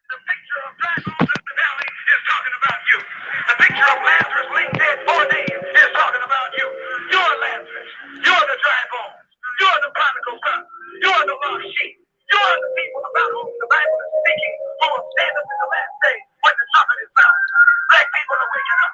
The picture of black holes in the valley is talking about you. The picture of Lazarus laying dead 4 days is talking about you. You're Lazarus. You're the dry bones. You're the prodigal son. You're the lost sheep. You're the people about whom the Bible is speaking who will stand up in the last day when the trumpet is sounded. Black people are waking up.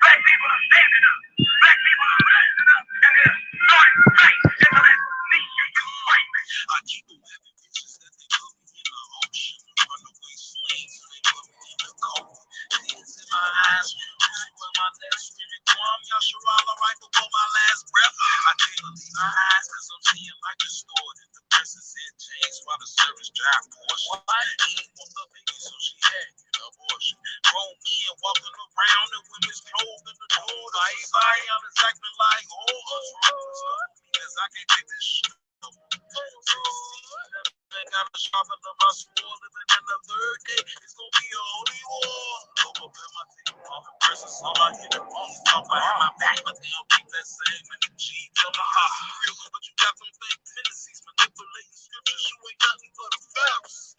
Black people are standing up. Black people are rising up. And they're throwing fight into that knee-shaking white man. I keep them having pictures that they put me in the ocean. Runaway slaves, so they put me in the cold. Tears in my eyes when my last spirit Guam, Yashara, right before my last breath. I can't believe my eyes because I'm seeing like distorted. The presence in chains while the service drive Porsche. He ain't want the baby, so she had an abortion. Grown men walking around and women's clothes in the door. I ain't buying out is acting like because I can't take this shit. Got a sharpen of my sword, living in the third day. It's gonna be a holy war. Over my team, all the verses, all I hear the phones talk behind my back, but they don't keep that same energy. Tell me how real, but you got some fake tendencies, manipulating scriptures. You ain't nothing but a Pharisee.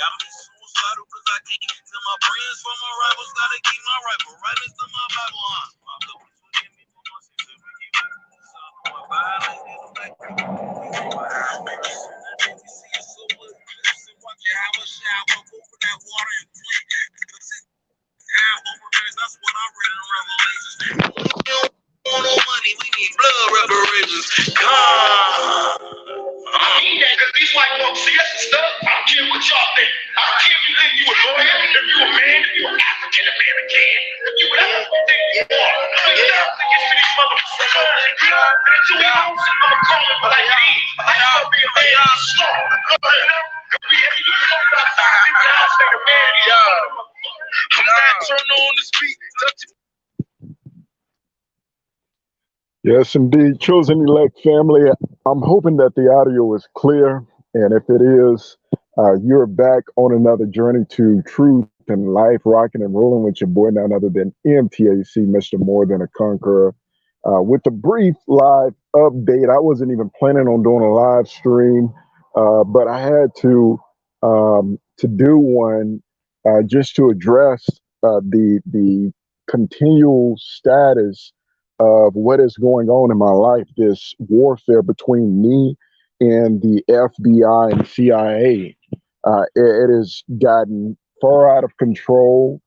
Got me suicidal because I can't tell my friends from my rivals. Gotta keep my rifle right into my Bible. My love, forgive me for my sins and forgive me. So I violated the black people. Watch your house shower over that water and flint. That's what I read in Revelations. We don't want no money, we need blood reparations. Because these white folks see us and stuff. I don't care what y'all think. I don't care if you a lawyer, if you a man, if you an African American, if you whatever you think you are. We stop to get to these motherfuckers. Until we don't, I'm gonna call them like me. I gotta be a man strong. I'm not turning on the speed. Yes, indeed. Chosen elect family, I'm hoping that the audio is clear. And if it is, you're back on another journey to truth and life, rocking and rolling with your boy, none other than MTAC, Mr. More Than a Conqueror. With a brief live update, I wasn't even planning on doing a live stream, but I had to do one just to address the continual status of what is going on in my life, this warfare between me and the FBI and CIA. It has gotten far out of control.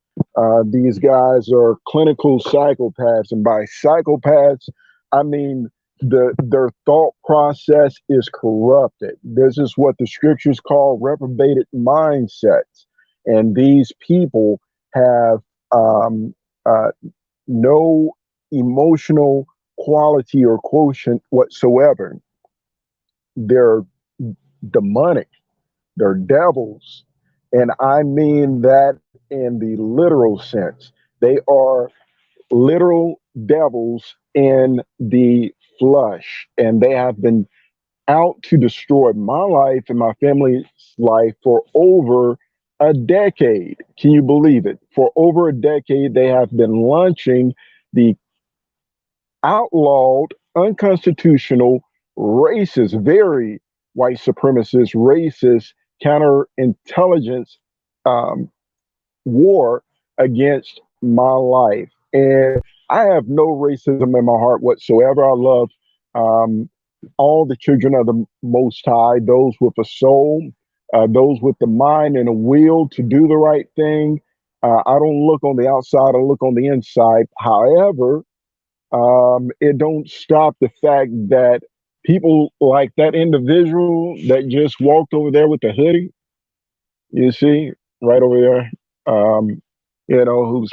These guys are clinical psychopaths, and by psychopaths, I mean their thought process is corrupted. This is what the scriptures call reprobated mindsets, and these people have no emotional quality or quotient whatsoever. They're demonic, they're devils, and I mean that in the literal sense. They are literal devils in the flesh, and they have been out to destroy my life and my family's life for over a decade. Can you believe it? For over a decade, they have been launching the outlawed, unconstitutional, racist, very white supremacist, racist counterintelligence um, war against my life. And I have no racism in my heart whatsoever. I love all the children of the Most High, those with a soul, those with the mind and a will to do the right thing. I don't look on the outside, I look on the inside. However, it don't stop the fact that people like that individual that just walked over there with the hoodie, you see, right over there, who's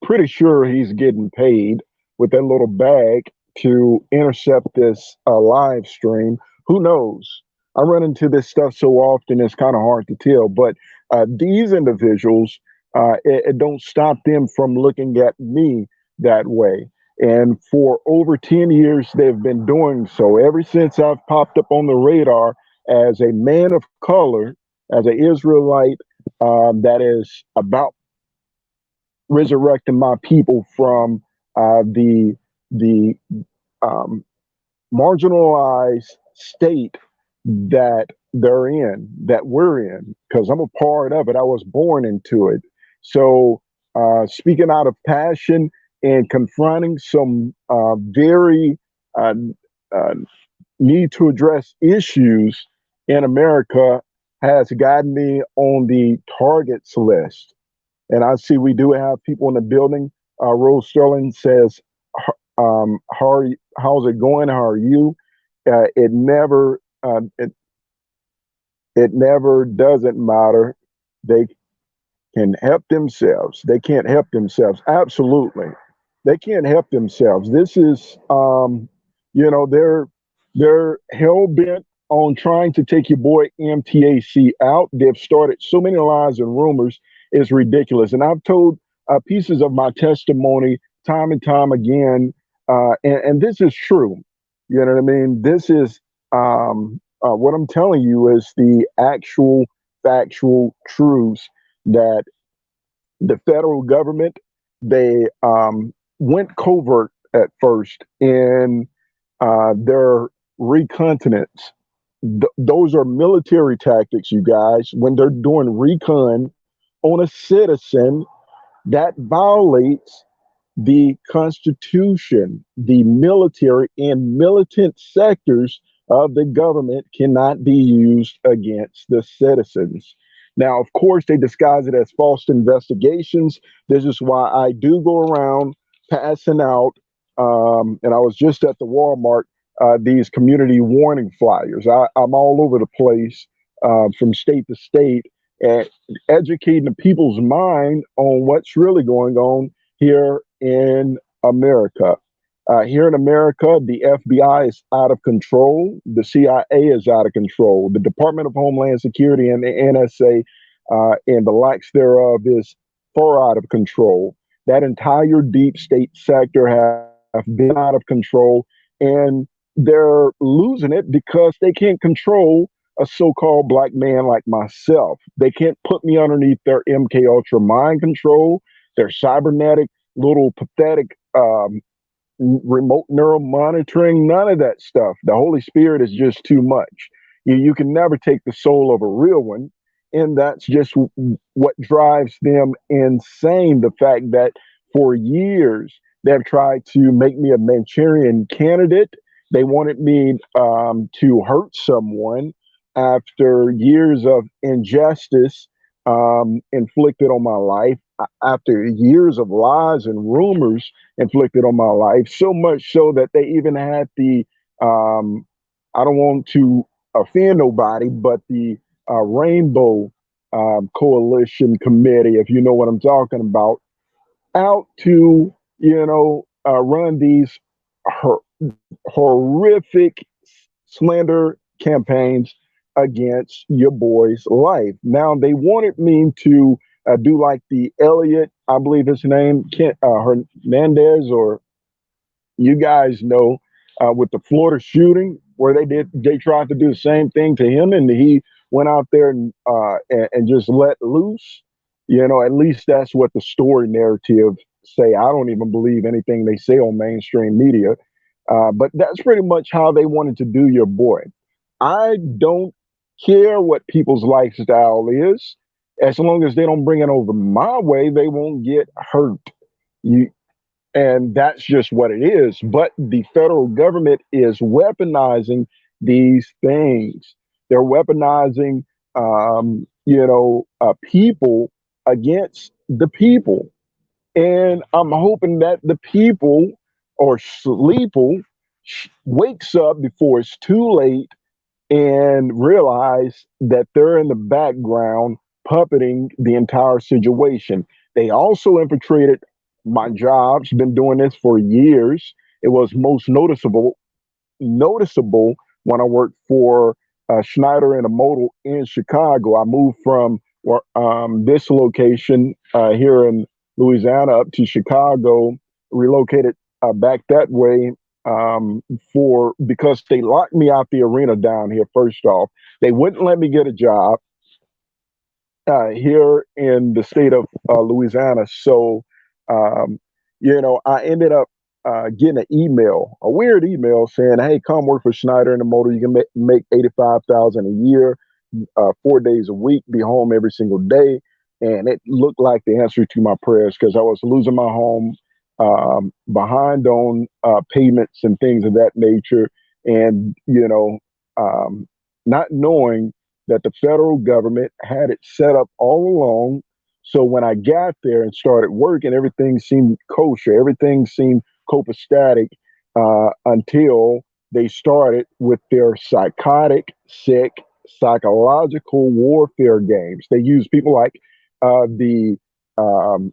pretty sure he's getting paid with that little bag to intercept this live stream. Who knows? I run into this stuff so often, it's kind of hard to tell. But these individuals, it don't stop them from looking at me that way. And for over 10 years, they've been doing so. Ever since I've popped up on the radar as a man of color, as an Israelite that is about resurrecting my people from the marginalized state that they're in, that we're in, because I'm a part of it. I was born into it. So, speaking out of passion and confronting some very uh, uh, need to address issues in America has gotten me on the targets list. And I see we do have people in the building. Rose Sterling says, how's it going? How are you? It never doesn't matter. They can help themselves. They can't help themselves. Absolutely. They can't help themselves. This is, they're hell bent on trying to take your boy MTAC out. They've started so many lies and rumors. It's ridiculous. And I've told pieces of my testimony time and time again. And this is true. You know what I mean? This is what I'm telling you is the actual factual truths that the federal government, they went covert at first in their reconnaissance. Those are military tactics, you guys. When they're doing recon on a citizen, that violates the Constitution. The military and militant sectors of the government cannot be used against the citizens. Now, of course, they disguise it as false investigations. This is why I do go around passing out, and I was just at the Walmart, these community warning flyers. I'm all over the place from state to state and educating the people's mind on what's really going on here in America. Here in America, the FBI is out of control. The CIA is out of control. The Department of Homeland Security and the NSA and the likes thereof is far out of control. That entire deep state sector have been out of control, and they're losing it because they can't control a so-called black man like myself. They can't put me underneath their MK Ultra mind control, their cybernetic little pathetic remote neural monitoring, none of that stuff. The Holy Spirit is just too much. You can never take the soul of a real one. And that's just what drives them insane. The fact that for years they've tried to make me a Manchurian candidate. They wanted me to hurt someone after years of injustice inflicted on my life, after years of lies and rumors inflicted on my life, so much so that they even had the I don't want to offend nobody, but the Rainbow Coalition Committee, if you know what I'm talking about, out to run these hor- horrific slander campaigns against your boy's life. Now they wanted me to do like the Elliot, I believe his name, Hernandez, or you guys know, with the Florida shooting, where they tried to do the same thing to him, and he went out there and just let loose. At least that's what the story narrative say. I don't even believe anything they say on mainstream media, but that's pretty much how they wanted to do your boy. I don't care what people's lifestyle is, as long as they don't bring it over my way, they won't get hurt. You, and that's just what it is. But the federal government is weaponizing these things. They're weaponizing, people against the people. And I'm hoping that the people or sleeple wakes up before it's too late and realize that they're in the background puppeting the entire situation. They also infiltrated my jobs, been doing this for years. It was most noticeable when I worked for Schneider and a modal in Chicago. I moved from this location here in Louisiana up to Chicago, relocated back that way for because they locked me out the arena down here. First off, they wouldn't let me get a job here in the state of Louisiana. So, I ended up getting an email, a weird email saying, "Hey, come work for Schneider in the motor. You can make 85,000 a year, 4 days a week, be home every single day." And it looked like the answer to my prayers because I was losing my home, behind on payments and things of that nature, and not knowing that the federal government had it set up all along. So when I got there and started working, everything seemed kosher, everything seemed copacetic, until they started with their psychotic, sick, psychological warfare games. They use people like the um,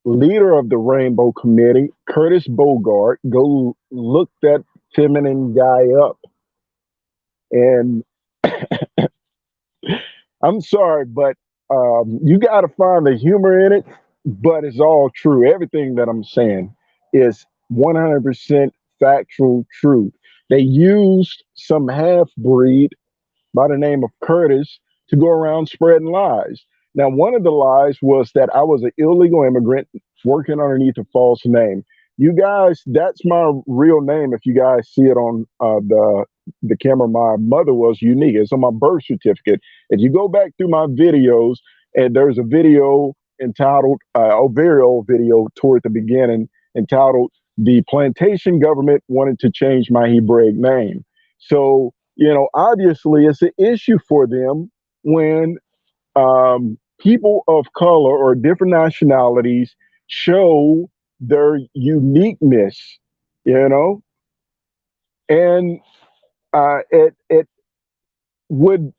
leader of the Rainbow Committee, Curtis Bogart. Go look that feminine guy up. And I'm sorry, but you got to find the humor in it. But it's all true. Everything that I'm saying is 100% factual truth. They used some half breed by the name of Curtis to go around spreading lies. Now, one of the lies was that I was an illegal immigrant working underneath a false name. You guys, that's my real name. If you guys see it on the camera, my mother was unique. It's on my birth certificate. If you go back through my videos, and there's a video entitled, a very old video toward the beginning, entitled "The Plantation Government Wanted to Change My Hebraic Name." So obviously, it's an issue for them when people of color or different nationalities show their uniqueness, you know, and it would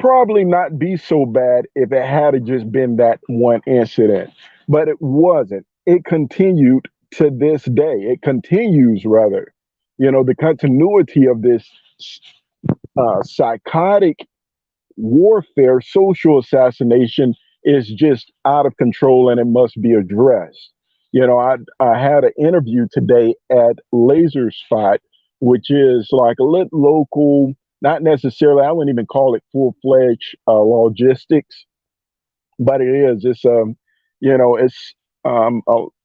probably not be so bad if it had just been that one incident, but it wasn't. It continued to this day. It continues, rather. The continuity of this psychotic warfare, social assassination is just out of control and it must be addressed. I had an interview today at Laser Spot, which is like a lit local, not necessarily, I wouldn't even call it full fledged logistics, but it is. It's a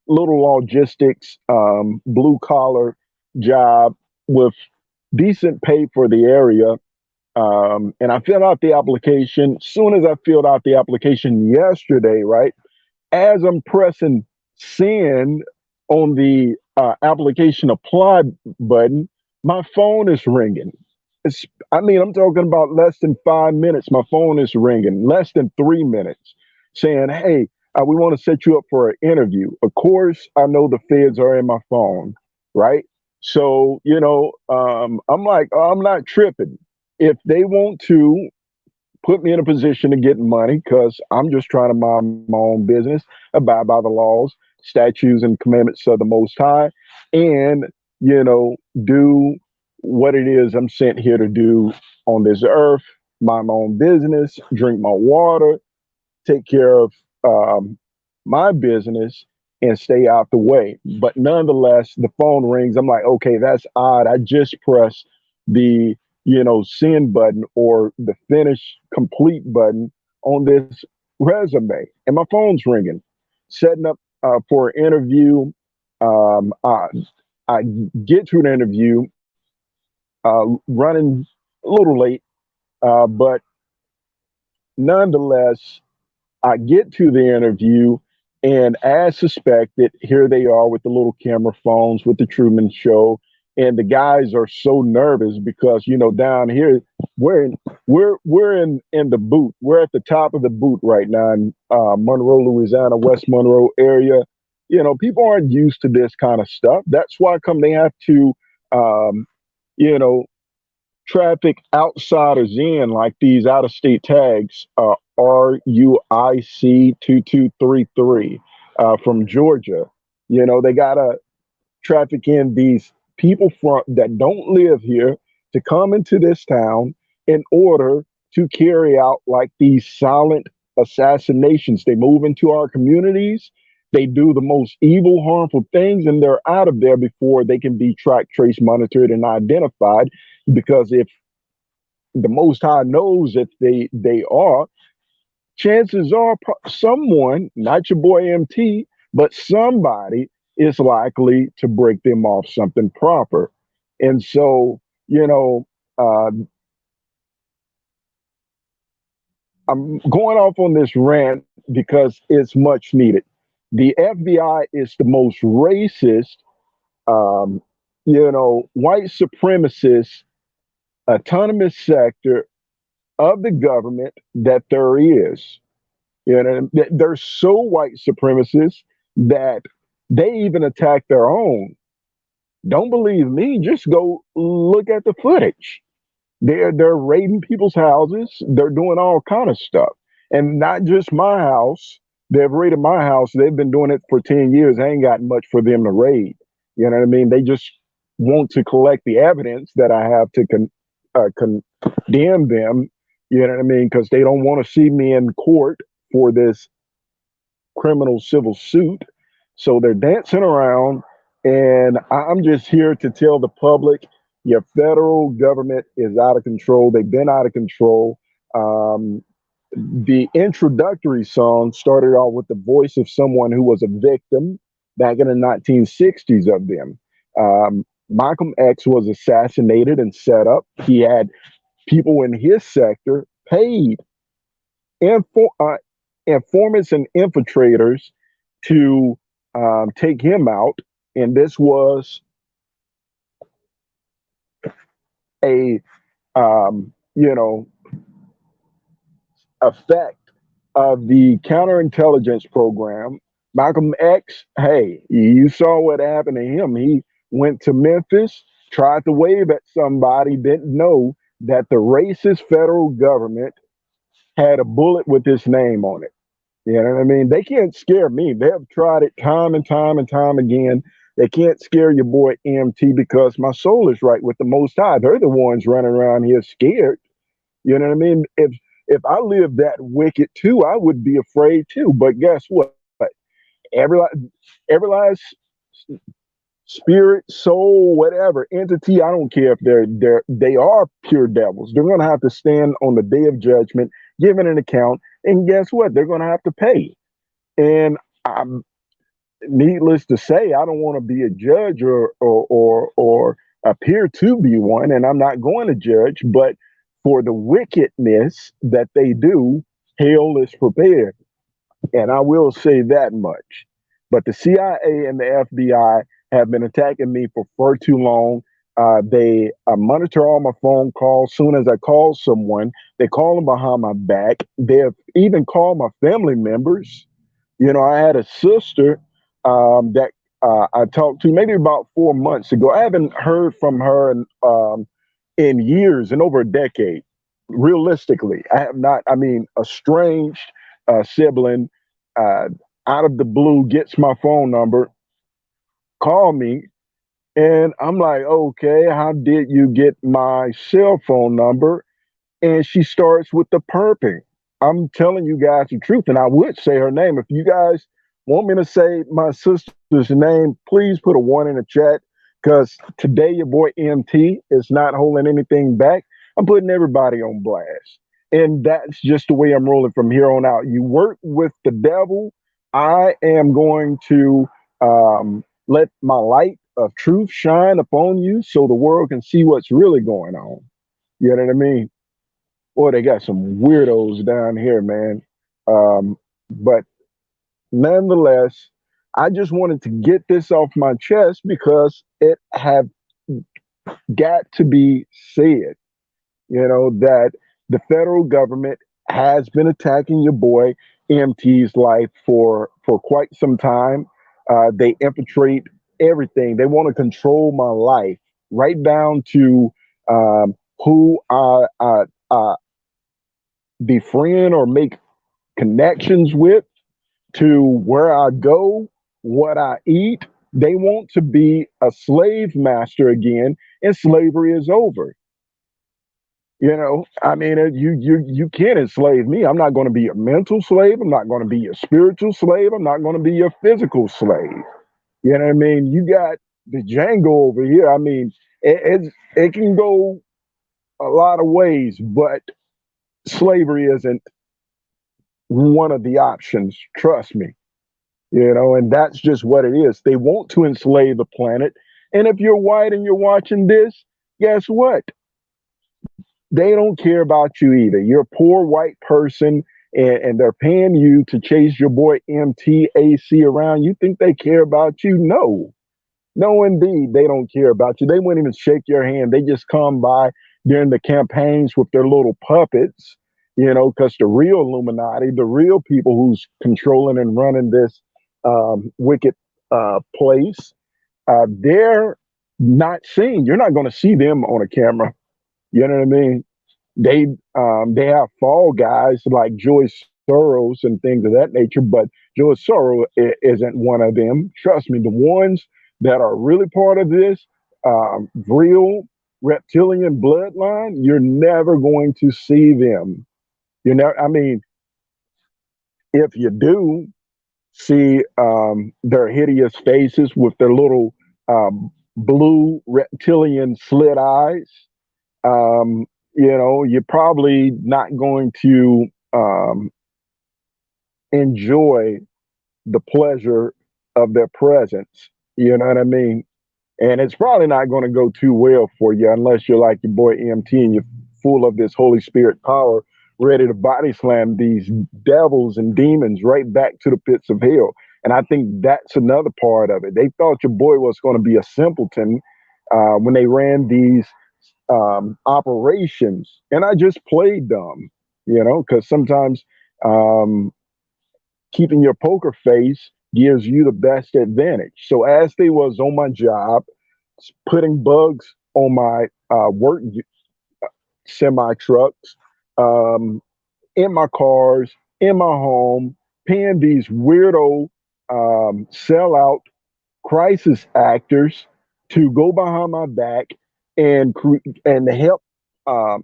little logistics, blue collar job with decent pay for the area. And I filled out the application. Soon as I filled out the application yesterday, right, as I'm pressing send on the application apply button, my phone is ringing. I'm talking about less than 5 minutes. My phone is ringing, less than 3 minutes, saying, "Hey, we want to set you up for an interview." Of course, I know the feds are in my phone, right? So, I'm like, oh, I'm not tripping. If they want to put me in a position to get money, because I'm just trying to mind my own business, abide by the laws, statutes, and commandments of the Most High, and, do what it is I'm sent here to do on this earth, mind my own business, drink my water, take care of um, my business, and stay out the way. But nonetheless, the phone rings. I'm like, okay, that's odd. I just pressed the send button or the finish complete button on this resume, and my phone's ringing. Setting up for an interview. I get to an interview, running a little late, but nonetheless, I get to the interview, and as suspected, here they are with the little camera phones with the Truman Show, and the guys are so nervous because down here we're in the boot. We're at the top of the boot right now in Monroe, Louisiana, West Monroe area. People aren't used to this kind of stuff. That's why come they have to, um, you know, traffic outsiders in, like these out of state tags, RUIC 2233 from Georgia. They gotta traffic in these people from that don't live here to come into this town in order to carry out like these silent assassinations. They move into our communities, they do the most evil, harmful things, and they're out of there before they can be tracked, traced, monitored, and identified. Because if the Most High knows if they are, chances are someone, not your boy MT, but somebody is likely to break them off something proper. And so, you know, uh, I'm going off on this rant because it's much needed. The FBI is the most racist, um, white supremacist, autonomous sector of the government that there is. They're so white supremacists that they even attack their own. Don't believe me? Just go look at the footage. They're raiding people's houses. They're doing all kind of stuff, and not just my house. They've raided my house. They've been doing it for 10 years. I ain't got much for them to raid. You know what I mean? They just want to collect the evidence that I have to condemn them. You know what I mean? Because they don't want to see me in court for this criminal civil suit. So they're dancing around, and I'm just here to tell the public your federal government is out of control. They've been out of control. Um, the introductory song started off with the voice of someone who was a victim back in the 1960s of them. Malcolm X was assassinated and set up. He had people in his sector paid info, informants and infiltrators to take him out. And this was a, you know, effect of the counterintelligence program. Malcolm X, hey, you saw what happened to him. He went to Memphis, tried to wave at somebody, didn't know that the racist federal government had a bullet with his name on it. You know what I mean? They can't scare me. They have tried it time and time and time again. They can't scare your boy MT because my soul is right with the Most High. They're the ones running around here scared. You know what I mean? If I lived that wicked too, I would be afraid too. But guess what? Every every last spirit, soul, whatever entity, I don't care if they are pure devils. They're gonna have to stand on the day of judgment, give an account, and guess what? They're gonna have to pay. And I'm needless to say, I don't want to be a judge or appear to be one, and I'm not going to judge, but for the wickedness that they do, hell is prepared. And I will say that much. But the CIA and the FBI have been attacking me for far too long. They monitor all my phone calls. Soon as I call someone, they call them behind my back. They have even called my family members. I had a sister that I talked to maybe about 4 months ago. I haven't heard from her in years, in over a decade. Realistically, I have not. I mean, estranged sibling uh, out of the blue gets my phone number, call me, and I'm like, okay, how did you get my cell phone number? And she starts with the perping. I'm telling you guys the truth, and I would say her name. If you guys want me to say my sister's name, please put a one in the chat because today your boy MT is not holding anything back. I'm putting everybody on blast. And that's just the way I'm rolling from here on out. You work with the devil. I am going to let my light of truth shine upon you so the world can see what's really going on. You know what I mean? Boy, they got some weirdos down here, man. But nonetheless, I just wanted to get this off my chest because it have got to be said, that the federal government has been attacking your boy MT's life for quite some time. They infiltrate everything. They want to control my life right down to who I befriend or make connections with, to where I go, what I eat. They want to be a slave master again, and slavery is over. I mean, you can't enslave me. I'm not going to be a mental slave. I'm not going to be a spiritual slave. I'm not going to be a physical slave. You know what I mean? You got the Django over here. I mean, it can go a lot of ways, but slavery isn't one of the options. Trust me. And that's just what it is. They want to enslave the planet. And if you're white and you're watching this, guess what? They don't care about you either. You're a poor white person, and they're paying you to chase your boy MTAC around. You think they care about you? No. No, indeed, they don't care about you. They wouldn't even shake your hand. They just come by during the campaigns with their little puppets, because the real Illuminati, the real people who's controlling and running this wicked place, they're not seen. You're not going to see them on a camera. You know what I mean? They have fall guys like Joyce Soros and things of that nature, but Joyce Soros isn't one of them. Trust me, the ones that are really part of this real reptilian bloodline, you're never going to see them. I mean, if you do see their hideous faces with their little blue reptilian slit eyes, you're probably not going to enjoy the pleasure of their presence. You know what I mean? And it's probably not going to go too well for you unless you're like your boy MT and you're full of this Holy Spirit power, ready to body slam these devils and demons right back to the pits of hell. And I think that's another part of it. They thought your boy was going to be a simpleton when they ran these operations, and I just played dumb, because sometimes um, keeping your poker face gives you the best advantage. So as they was on my job, putting bugs on my work semi trucks, um, in my cars, in my home, paying these weirdo sellout crisis actors to go behind my back and help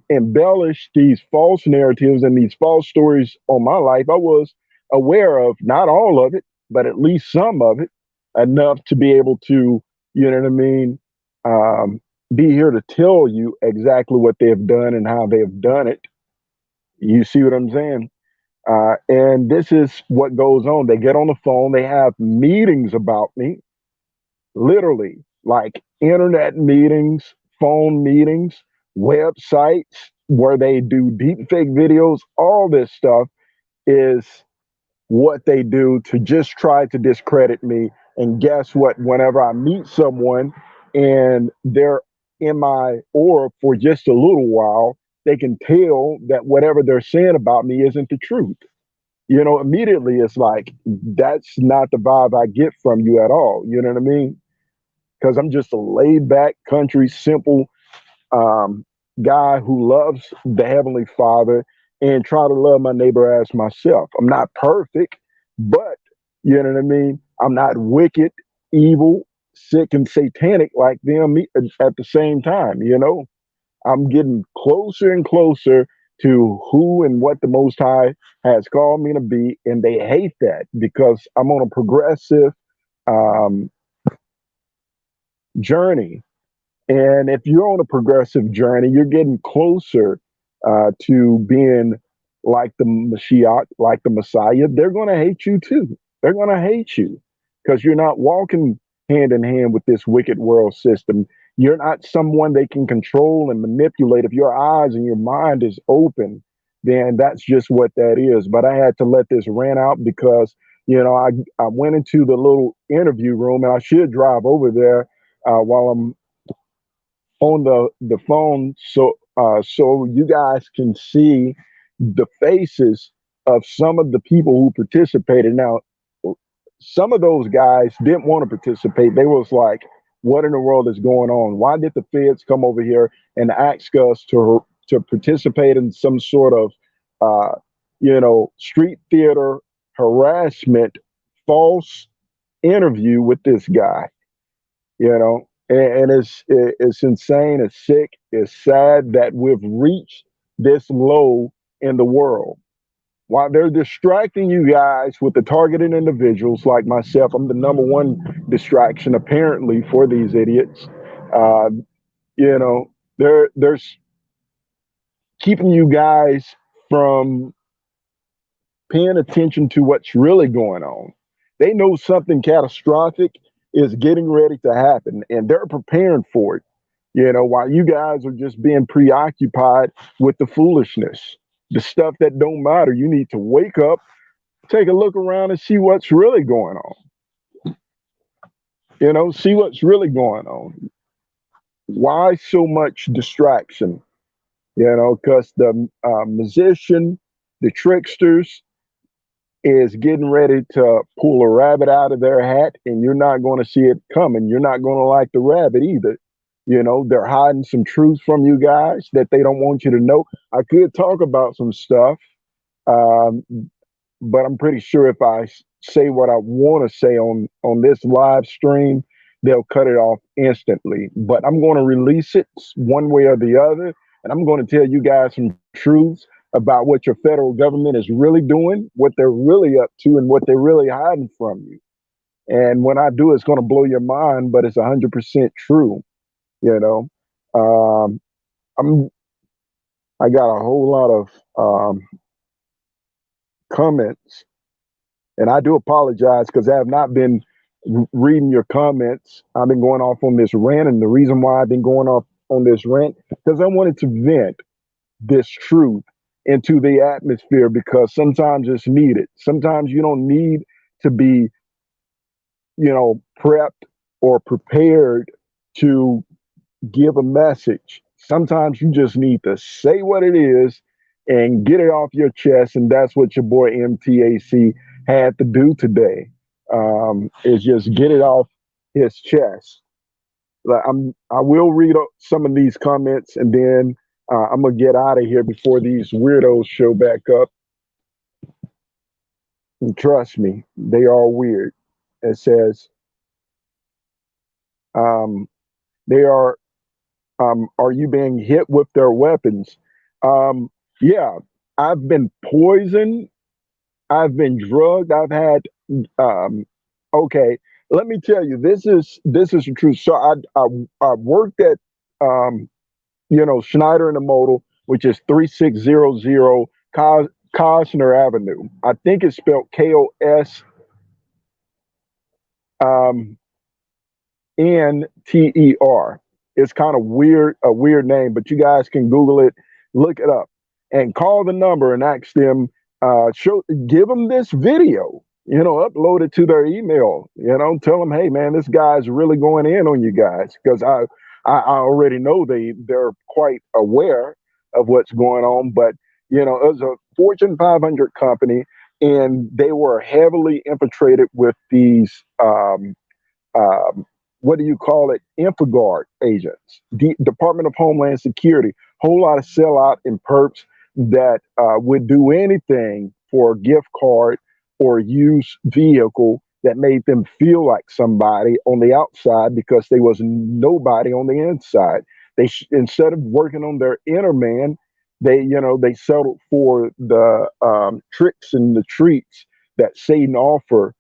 embellish these false narratives and these false stories on my life. I was aware of not all of it, but at least some of it, enough to be able to, you know what I mean, um, be here to tell you exactly what they have done and how they have done it. You see what I'm saying? And this is what goes on. They get on the phone, they have meetings about me, literally, like internet meetings, phone meetings, websites where they do deep fake videos. All this stuff is what they do to just try to discredit me. And guess what? Whenever I meet someone and they're in my aura for just a little while, they can tell that whatever they're saying about me isn't the truth. Immediately it's like, that's not the vibe I get from you at all. You know what I mean? Because I'm just a laid back, country, simple um, guy who loves the Heavenly Father and try to love my neighbor as myself. I'm not perfect, but you know what I mean? I'm not wicked, evil, sick, and satanic like them at the same time. I'm getting closer and closer to who and what the Most High has called me to be, and they hate that because I'm on a progressive um, journey. And if you're on a progressive journey, you're getting closer to being like the Mashiach, like the Messiah. They're going to hate you too. They're going to hate you because you're not walking hand in hand with this wicked world system. You're not someone they can control and manipulate. If your eyes and your mind is open, then that's just what that is. But I had to let this rant out because, I went into the little interview room and I should drive over there while I'm on the phone so you guys can see the faces of some of the people who participated. Now, some of those guys didn't want to participate. They was like, "What in the world is going on? Why did the feds come over here and ask us to participate in some sort of street theater harassment, false interview with this guy?" And it's insane, it's sick, it's sad that we've reached this low in the world. While they're distracting you guys with the targeted individuals like myself, I'm the number one distraction apparently for these idiots. Uh, they're keeping you guys from paying attention to what's really going on. They know something catastrophic is getting ready to happen, and they're preparing for it. While you guys are just being preoccupied with the foolishness, the stuff that don't matter. You need to wake up, take a look around, and see what's really going on. See what's really going on. Why so much distraction? Because the musician, the tricksters, is getting ready to pull a rabbit out of their hat, and you're not going to see it coming. You're not going to like the rabbit either. They're hiding some truth from you guys that they don't want you to know. I could talk about some stuff, um, but I'm pretty sure if I say what I want to say on this live stream, they'll cut it off instantly. But I'm going to release it one way or the other, and I'm going to tell you guys some truths about what your federal government is really doing, what they're really up to, and what they're really hiding from you. And when I do, it's going to blow your mind, but it's 100% true. You know, um, I'm I got a whole lot of comments, and I do apologize because I have not been reading your comments. I've been going off on this rant, and the reason why I've been going off on this rant because I wanted to vent this truth into the atmosphere because sometimes it's needed. Sometimes you don't need to be, prepped or prepared to give a message. Sometimes you just need to say what it is and get it off your chest. And that's what your boy MTAC had to do today, is just get it off his chest. I will read some of these comments and then I'm going to get out of here before these weirdos show back up. And trust me, they are weird. It says, um, they are you being hit with their weapons? Yeah, I've been poisoned. I've been drugged. I've had, okay, let me tell you, this is the truth. So I worked at, Schneider and the Modal, which is 3600 Cosner Avenue. I think it's spelled KOS. Um, NTER. It's kind of weird, a weird name, but you guys can Google it, look it up, and call the number and ask them, give them this video, upload it to their email, tell them, hey man, this guy's really going in on you guys because I already know they're quite aware of what's going on, but it was a Fortune 500 company, and they were heavily infiltrated with these. Um, what do you call it? InfoGuard agents, Department of Homeland Security, whole lot of sellout and perps that would do anything for a gift card or used vehicle that made them feel like somebody on the outside because they was nobody on the inside. Instead of working on their inner man, they settled for the tricks and the treats that Satan offer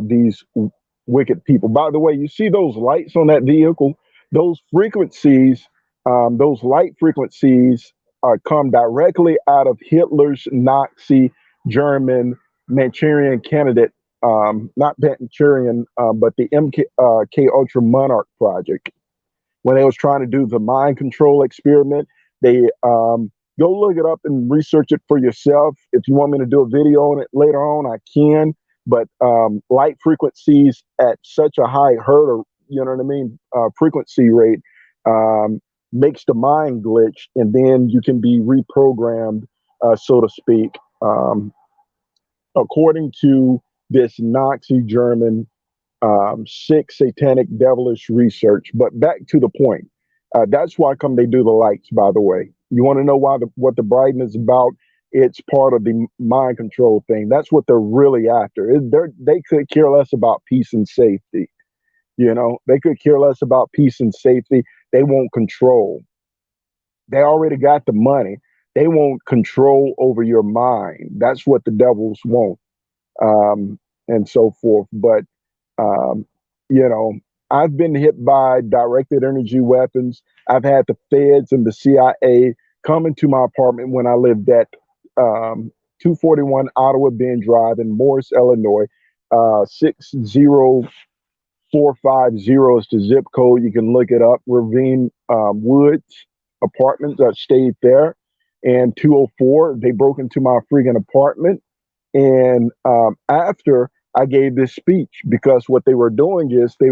these wicked people. By the way, you see those lights on that vehicle? Those frequencies, those light frequencies, come directly out of Hitler's Nazi German Manchurian candidate, not Manchurian, but the MK Ultra Monarch Project. When they was trying to do the mind control experiment, they go look it up and research it for yourself. If you want me to do a video on it later on, I can. But light frequencies at such a high hertz, you know what I mean, frequency rate, makes the mind glitch, and then you can be reprogrammed, so to speak, according to this Nazi German sick, satanic, devilish research. But back to the point. That's why come they do the lights, by the way. You want to know what the brightness is about? It's part of the mind control thing. That's what they're really after. They could care less about peace and safety. They could care less about peace and safety. They want control. They already got the money. They want control over your mind. That's what the devils want, and so forth. But um, you know, I've been hit by directed energy weapons. I've had the feds and the CIA come into my apartment when I lived at 241 Ottawa Bend Drive in Morris, Illinois. 60450 is the zip code. You can look it up. Ravine Woods Apartments. I stayed there. And 204, they broke into my freaking apartment. And after I gave this speech, because what they were doing is they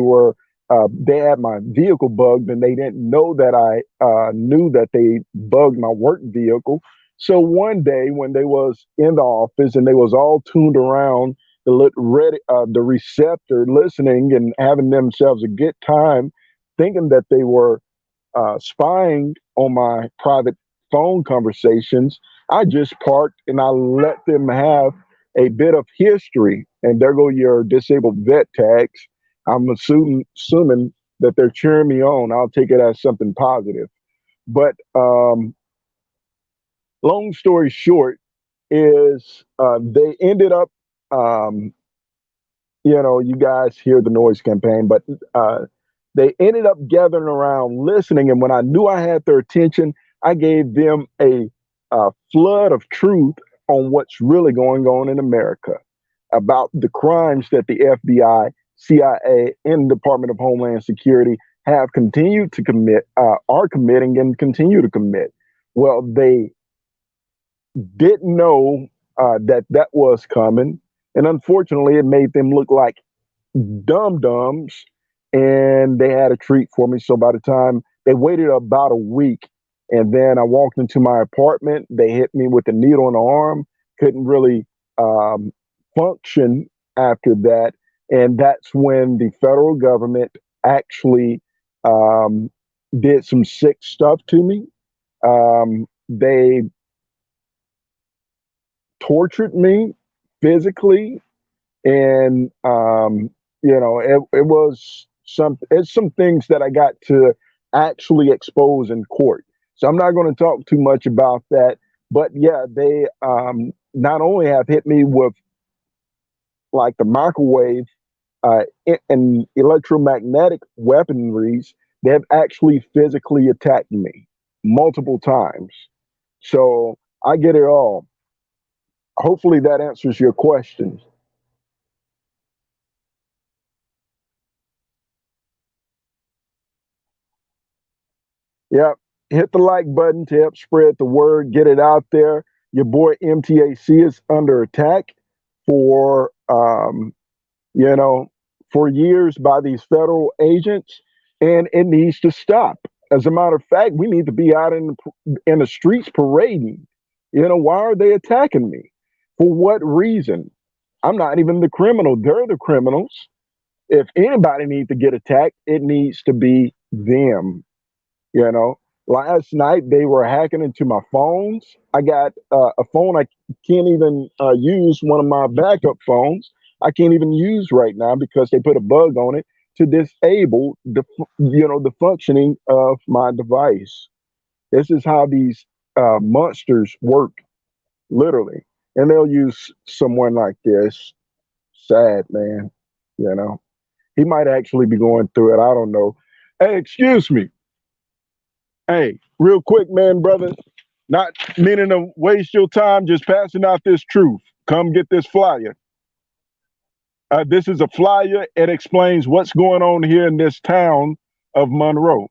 had my vehicle bugged, and they didn't know that I knew that they bugged my work vehicle. So one day when they was in the office and they was all tuned around the receptor, listening and having themselves a good time, thinking that they were spying on my private phone conversations, I just parked and I let them have a bit of history. And there go your disabled vet tags. I'm assuming that they're cheering me on. I'll take it as something positive. But long story short is they ended up, um, you guys hear the noise campaign, but they ended up gathering around listening. And when I knew I had their attention, I gave them a flood of truth on what's really going on in America, about the crimes that the FBI, CIA, and Department of Homeland Security have continued to commit, are committing, and continue to commit. Well, they didn't know that that was coming. And unfortunately, it made them look like dum dums, and they had a treat for me. So by the time they waited about a week, and then I walked into my apartment, they hit me with a needle in the arm, couldn't really um, function after that. And that's when the federal government actually um, did some sick stuff to me. They tortured me physically, and it was some things that I got to actually expose in court. So I'm not going to talk too much about that, but yeah, they not only have hit me with like the microwave and electromagnetic weaponries, they have actually physically attacked me multiple times. So I get it all. Hopefully that answers your question. Yep. Hit the like button to help spread the word, get it out there. Your boy MTAC is under attack for, you know, for years by these federal agents, and it needs to stop. As a matter of fact, we need to be out in the streets parading. Why are they attacking me? For what reason? I'm not even the criminal. They're the criminals. If anybody needs to get attacked, it needs to be them. You know, last night they were hacking into my phones. I got a phone I can't even use, one of my backup phones. I can't even use right now because they put a bug on it to disable the functioning of my device. This is how these monsters work, literally. And they'll use someone like this. Sad, man. You know, he might actually be going through it. I don't know. Hey, excuse me. Hey, real quick, man, brother, not meaning to waste your time, just passing out this truth. Come get this flyer. This is a flyer. It explains what's going on here in this town of Monroe.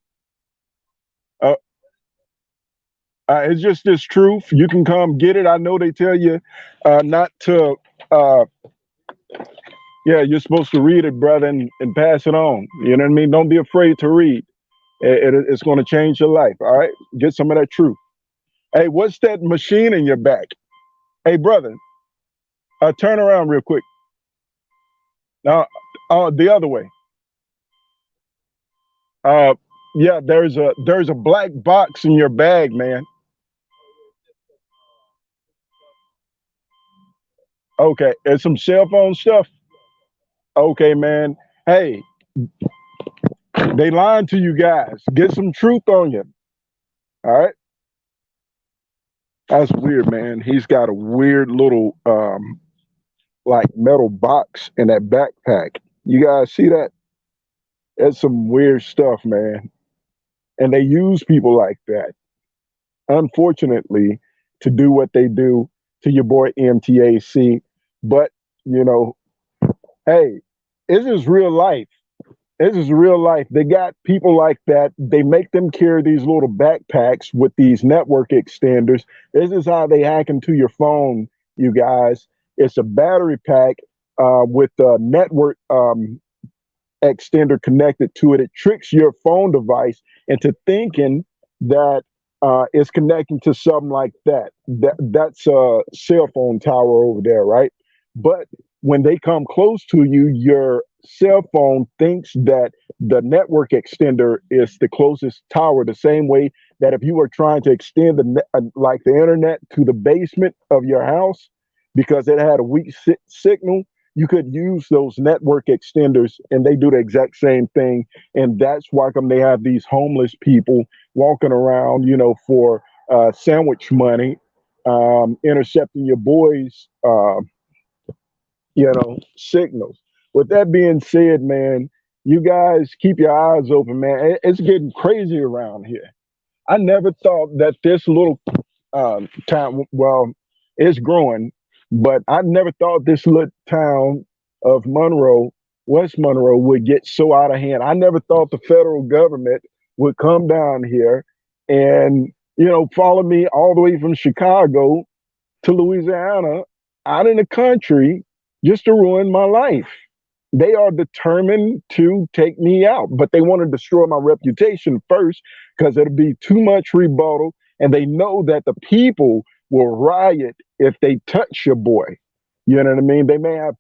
Uh, it's just this truth. You can come get it. I know they tell you not to, uh, yeah, you're supposed to read it, brother, and pass it on. You know what I mean? Don't be afraid to read. It's going to change your life. All right? Get some of that truth. Hey, what's that machine in your back? Hey, brother, turn around real quick. Now, the other way. Uh, yeah, there's a black box in your bag, man. Okay, it's some cell phone stuff. Okay, man. Hey, they lying to you guys. Get some truth on you. All right. That's weird, man. He's got a weird little like metal box in that backpack. You guys see that? It's some weird stuff, man. And they use people like that, unfortunately, to do what they do to your boy MTAC. But, you know, Hey, this is real life. This is real life. They got people like that. They make them carry these little backpacks with these network extenders. This is how they hack into your phone, you guys. It's a battery pack with a network extender connected to it. It tricks your phone device into thinking that it's connecting to something like that. That's a cell phone tower over there, right? But when they come close to you, your cell phone thinks that the network extender is the closest tower. The same way that if you were trying to extend like the internet to the basement of your house because it had a weak signal, you could use those network extenders and they do the exact same thing. And that's why come they have these homeless people walking around, for sandwich money, intercepting your boys signals. With that being said, man, you guys keep your eyes open, man. It's getting crazy around here. I never thought that this little town, well, it's growing, but I never thought this little town of Monroe, West Monroe, would get so out of hand. I never thought the federal government would come down here and, follow me all the way from Chicago to Louisiana out in the country just to ruin my life. They are determined to take me out, but they want to destroy my reputation first because it'll be too much rebuttal. And they know that the people will riot if they touch your boy. You know what I mean? They may have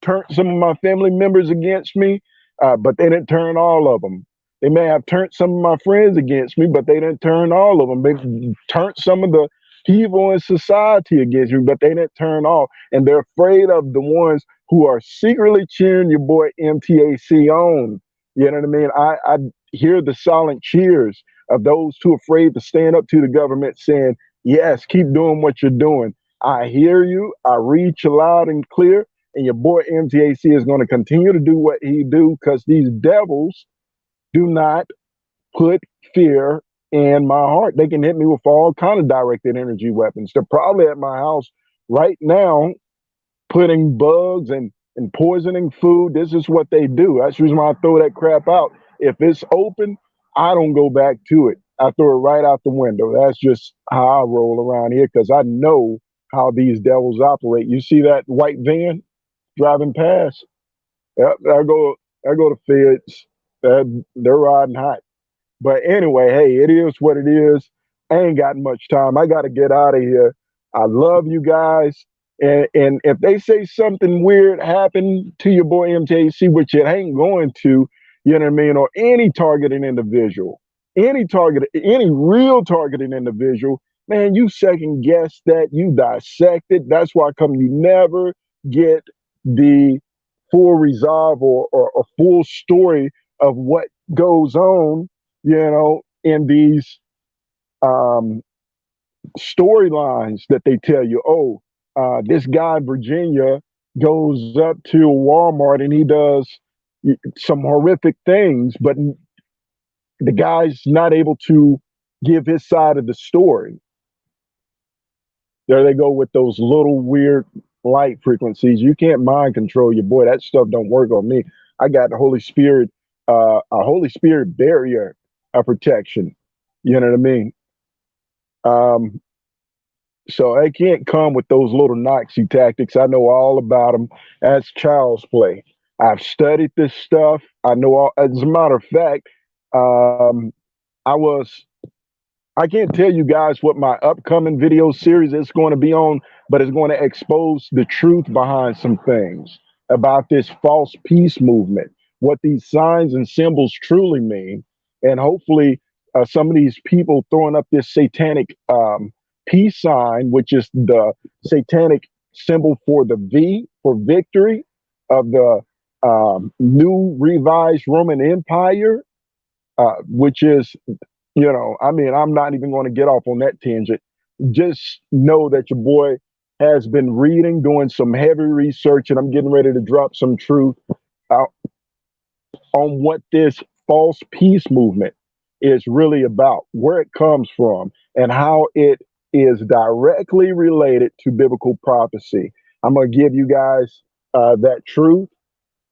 turned some of my family members against me, but they didn't turn all of them. They may have turned some of my friends against me, but they didn't turn all of them. They turned some of the people in society against me, but they didn't turn all. And they're afraid of the ones who are secretly cheering your boy MTAC on. You know what I mean? I hear the silent cheers of those too afraid to stand up to the government saying, yes, keep doing what you're doing. I hear you. I read you loud and clear. And your boy MTAC is going to continue to do what he do because these devils do not put fear in my heart. They can hit me with all kind of directed energy weapons. They're probably at my house right now putting bugs and poisoning food. This is what they do. That's the reason why I throw that crap out. If it's open, I don't go back to it. I throw it right out the window. That's just how I roll around here because I know how these devils operate. You see that white van driving past? Yep, I go to feds. They're riding hot. But anyway, hey, it is what it is. I ain't got much time. I got to get out of here. I love you guys. And if they say something weird happened to your boy MJC, which it ain't going to, you know what I mean, or any targeted individual, any real targeted individual, man, you second guess that, you dissect it. That's why come you never get the full resolve or a full story of what goes on, in these um, storylines that they tell you. Oh, this guy in Virginia goes up to Walmart and he does some horrific things, but the guy's not able to give his side of the story. There they go with those little weird light frequencies. You can't mind control your boy. That stuff don't work on me. I got the Holy Spirit, a Holy Spirit barrier of protection. You know what I mean? Um, so I can't come with those little Nazi tactics. I know all about them. That's child's play. I've studied this stuff. I know all. As a matter of fact, um, I was I can't tell you guys what my upcoming video series is going to be on, but it's going to expose the truth behind some things about this false peace movement, what these signs and symbols truly mean. And hopefully, some of these people throwing up this satanic peace sign, which is the satanic symbol for the V for victory of the new revised Roman Empire, which is I mean, I'm not even going to get off on that tangent. Just know that your boy has been reading, doing some heavy research, and I'm getting ready to drop some truth out on what this false peace movement is really about, where it comes from, and how it is directly related to biblical prophecy. I'm going to give you guys that truth.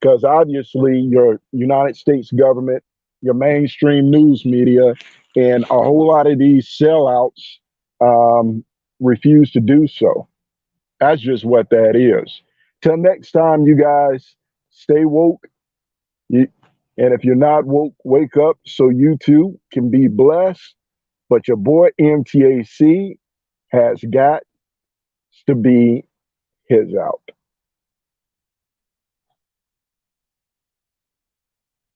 because obviously your United States government, your mainstream news media, and a whole lot of these sellouts refuse to do so. That's just what that is. Till next time, you guys stay woke. You, and if you're not woke, wake up so you too can be blessed. But your boy MTAC has got to be his out.